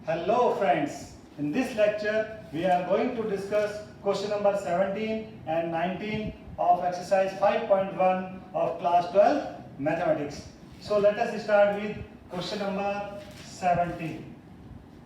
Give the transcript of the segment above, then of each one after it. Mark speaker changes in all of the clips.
Speaker 1: Hello friends, in this lecture we are going to discuss question number 17 and 19 of exercise 5.1 of class 12 mathematics. So let us start with question number 17.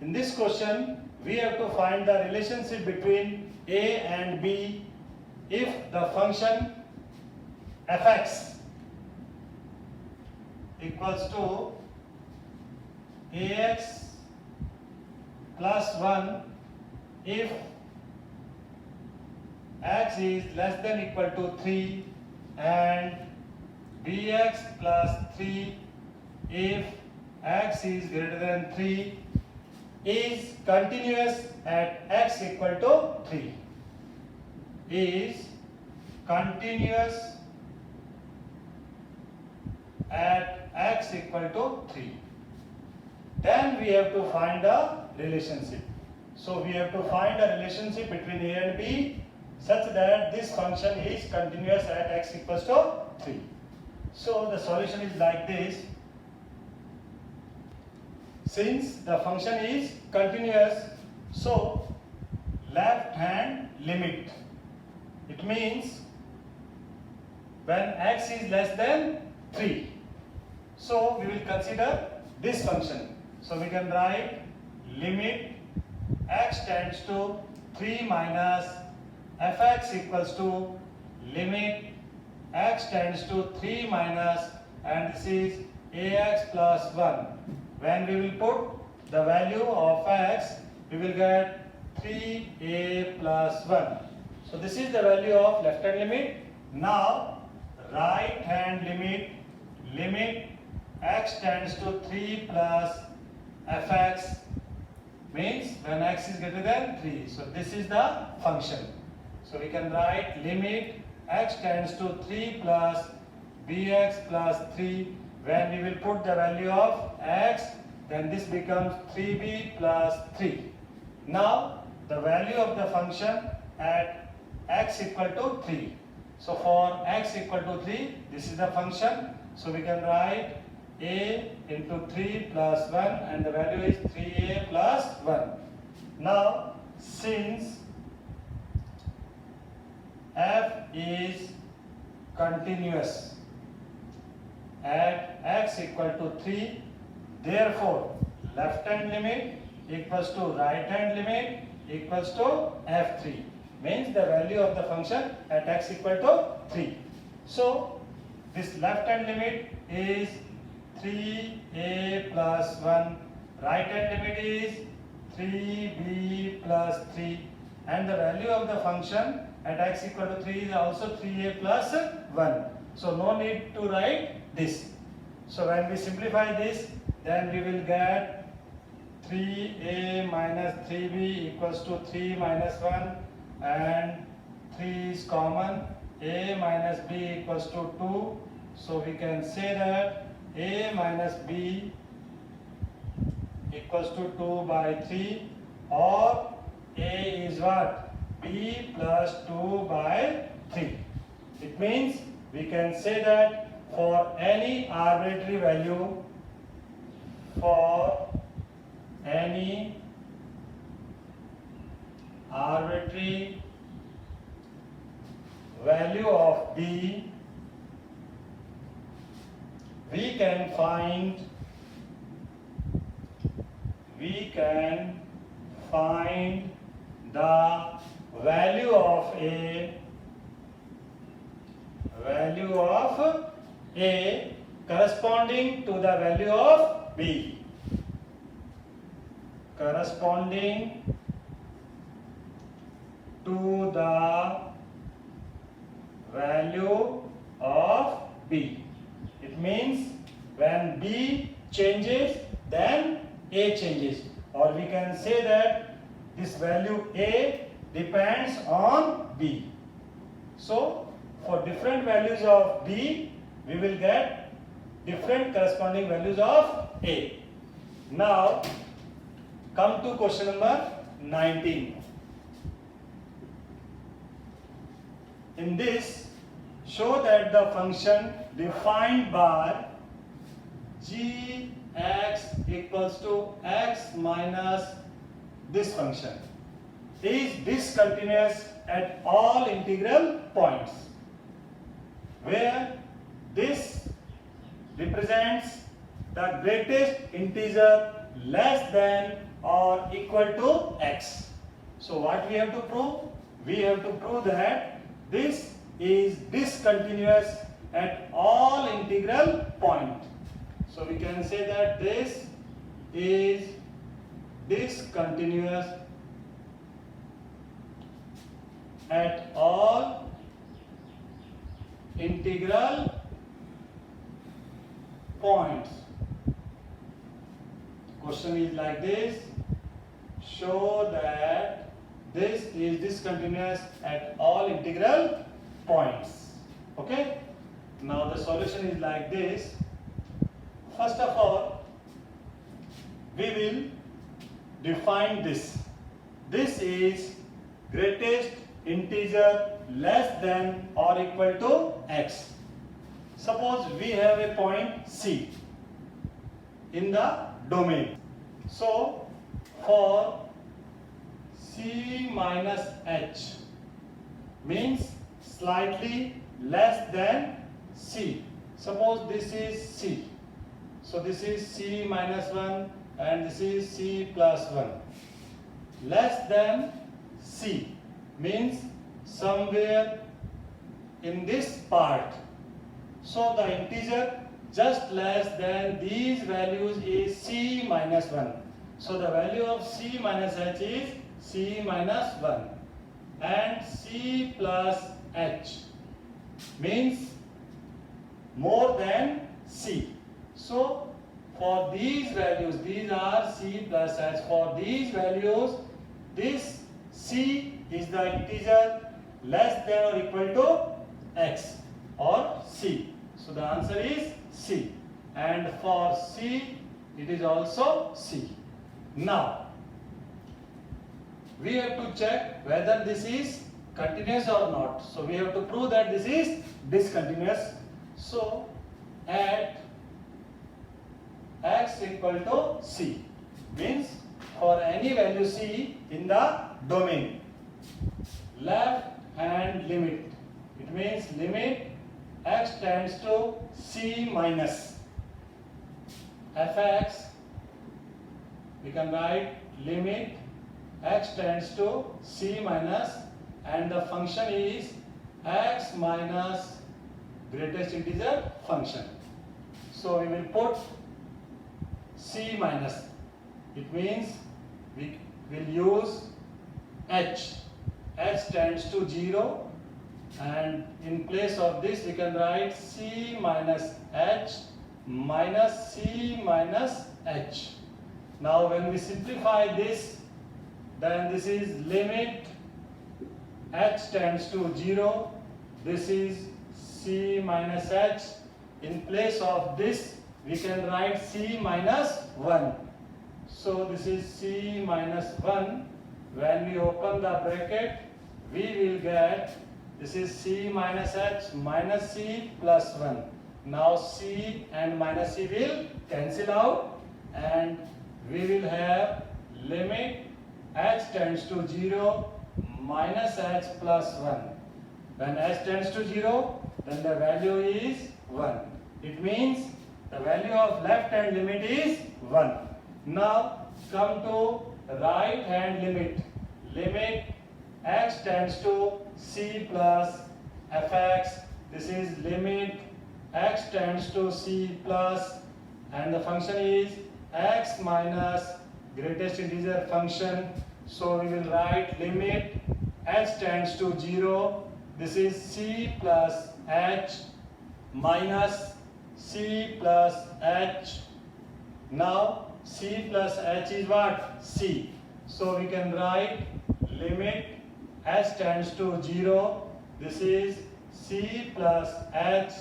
Speaker 1: In this question we have to find the relationship between a and b if the function fx equals to ax plus 1 if x is less than equal to 3 and bx plus 3 if x is greater than 3 is continuous at x equal to 3 is continuous at x equal to 3. Then we have to find a relationship. So we have to find a relationship between a and b such that this function is continuous at x equals to 3. So the solution is like this. Since the function is continuous, so left hand limit. It means when x is less than 3. So we will consider this function. So we can write limit x tends to 3 minus fx equals to limit x tends to 3 minus, and this is ax plus 1. When we will put the value of x, we will get 3a plus 1. So this is the value of left hand limit. Now right hand limit, limit x tends to 3 plus fx means when x is greater than 3. So this is the function. So we can write limit x tends to 3 plus bx plus 3. When we will put the value of x, then this becomes 3b plus 3. Now the value of the function at x equal to 3. So for x equal to 3, this is the function. So we can write a into 3 plus 1 and the value is 3a plus 1. Now since f is continuous at x equal to 3, therefore left hand limit equals to right hand limit equals to f3, means the value of the function at x equal to 3. So this left hand limit is 3a plus 1, right hand limit is 3b plus 3, and the value of the function at x equal to 3 is also 3a plus 1. So no need to write this. So when we simplify this, then we will get 3a minus 3b equals to 3 minus 1, and 3 is common, a minus b equals to 2. So we can say that a minus b equals to 2 by 3, or a is what? B plus 2 by 3. It means we can say that for any arbitrary value, for any arbitrary value of b, we can find the value of a corresponding to the value of b, corresponding to the value of b. It means when b changes, then a changes, or we can say that this value a depends on b. So for different values of b, we will get different corresponding values of a. Now come to question number 19. In this, show that the function defined by g x equals to x minus this function is discontinuous at all integral points, where this represents the greatest integer less than or equal to x. So what we have to prove? We have to prove that this is discontinuous at all integral point. So we can say that this is discontinuous at all integral points. Question is like this: show that this is discontinuous at all integral points. Okay? Now the solution is like this. First of all, we will define this. This is greatest integer less than or equal to x. Suppose we have a point C in the domain. So for C minus h means slightly less than C. Suppose this is C. So this is C minus 1 and this is C plus 1. Less than C means somewhere in this part. So the integer just less than these values is C minus 1. So the value of C minus h is C minus 1. And C plus h means more than C. So for these values, these are C plus h. For these values, this C is the integer less than or equal to x or C. So the answer is C. And for C, it is also C. Now, we have to check whether this is continuous or not. So we have to prove that this is discontinuous. So at x equal to C means for any value C in the domain, left hand limit, it means limit x tends to C minus fx, we can write limit x tends to C minus, and the function is x minus greatest integer function. So we will put C minus. It means we will use h. H tends to 0, and in place of this we can write C minus h minus C minus h. Now when we simplify this, then this is limit h tends to 0. This is C minus h. In place of this we can write C minus 1. So this is C minus 1. When we open the bracket, we will get this is C minus h minus C plus 1. Now C and minus C will cancel out, and we will have limit h tends to 0 minus h plus 1. When h tends to 0, then the value is 1. It means the value of left hand limit is 1. Now come to right hand limit. Limit x tends to C plus fx. This is limit x tends to C plus, and the function is x minus greatest integer function. So we will write limit h tends to 0. This is C plus h minus C plus h. Now C plus h is what? C. So we can write limit h tends to 0. This is C plus h,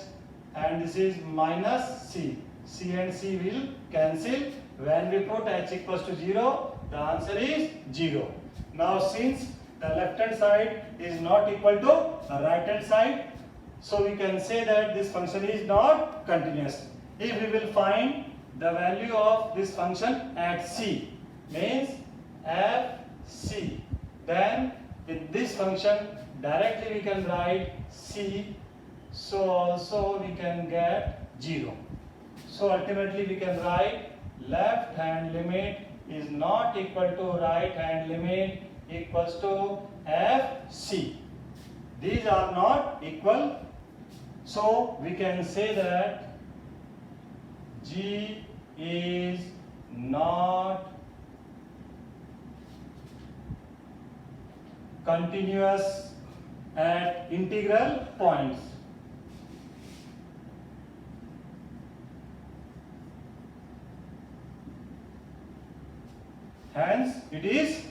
Speaker 1: and this is minus C. C and C will cancel. When we put h equals to 0, the answer is 0. Now since the left hand side is not equal to the right hand side, so we can say that this function is not continuous. If we will find the value of this function at C means fc. Then with this function directly we can write C, so also we can get 0. So ultimately we can write left hand limit is not equal to right hand limit equals to fc. These are not equal, so we can say that G is not continuous at integral points. Hence, it is